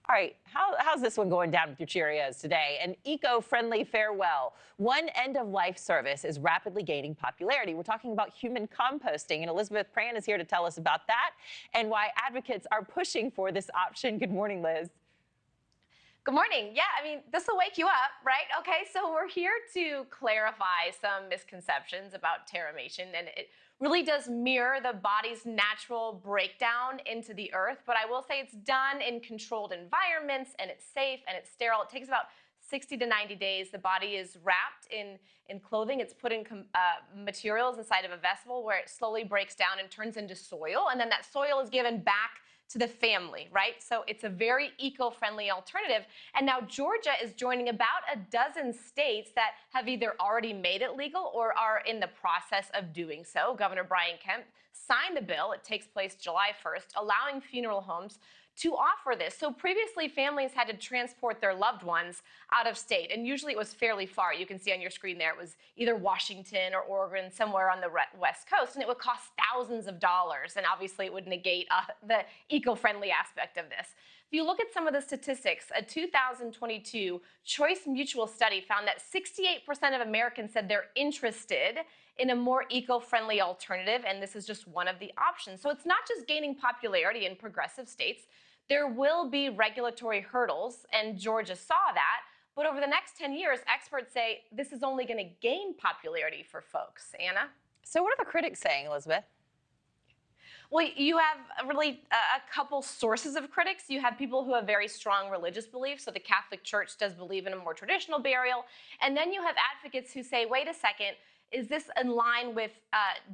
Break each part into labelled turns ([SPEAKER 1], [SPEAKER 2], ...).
[SPEAKER 1] All right, how's this one going down with your Cheerios today? An eco-friendly farewell. One end-of-life service is rapidly gaining popularity. We're talking about human composting, and Elizabeth Prann is here to tell us about that and why advocates are pushing for this option. Good morning, Liz.
[SPEAKER 2] Good morning. Yeah, I mean, this will wake you up, right? Okay, so we're here to clarify some misconceptions about terramation, and it really does mirror the body's natural breakdown into the earth, but I will say it's done in controlled environments, and it's safe, and it's sterile. It takes about 60 to 90 days. The body is wrapped in clothing. It's put in materials inside of a vessel where it slowly breaks down and turns into soil, and then that soil is given back to the family, right? So it's a very eco-friendly alternative. And now Georgia is joining about a dozen states that have either already made it legal or are in the process of doing so. Governor Brian Kemp signed the bill. It takes place July 1st, allowing funeral homes to offer this. So previously, families had to transport their loved ones out of state, and usually it was fairly far. You can see on your screen there, it was either Washington or Oregon, somewhere on the West Coast, and it would cost thousands of dollars, and obviously it would negate the eco-friendly aspect of this. If you look at some of the statistics, a 2022 Choice Mutual study found that 68% of Americans said they're interested in a more eco-friendly alternative, and this is just one of the options. So it's not just gaining popularity in progressive states. There will be regulatory hurdles, and Georgia saw that. But over the next 10 years, experts say this is only going to gain popularity for folks. Anna?
[SPEAKER 1] So what are the critics saying, Elizabeth?
[SPEAKER 2] Well, you have really a couple sources of critics. You have people who have very strong religious beliefs. So the Catholic Church does believe in a more traditional burial. And then you have advocates who say, wait a second, is this in line with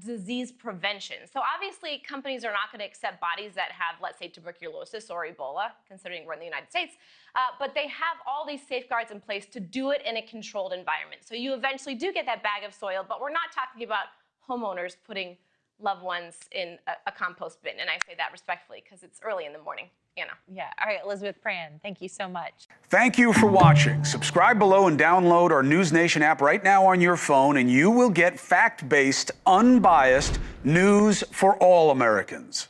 [SPEAKER 2] disease prevention? So obviously, companies are not going to accept bodies that have, let's say, tuberculosis or Ebola, considering we're in the United States, but they have all these safeguards in place to do it in a controlled environment. So you eventually do get that bag of soil, but we're not talking about homeowners putting loved ones in a compost bin. And I say that respectfully because it's early in the morning. Anna.
[SPEAKER 1] Yeah. All right, Elizabeth Prann, thank you so much.
[SPEAKER 3] Thank you for watching. Subscribe below and download our NewsNation app right now on your phone, and you will get fact-based, unbiased news for all Americans.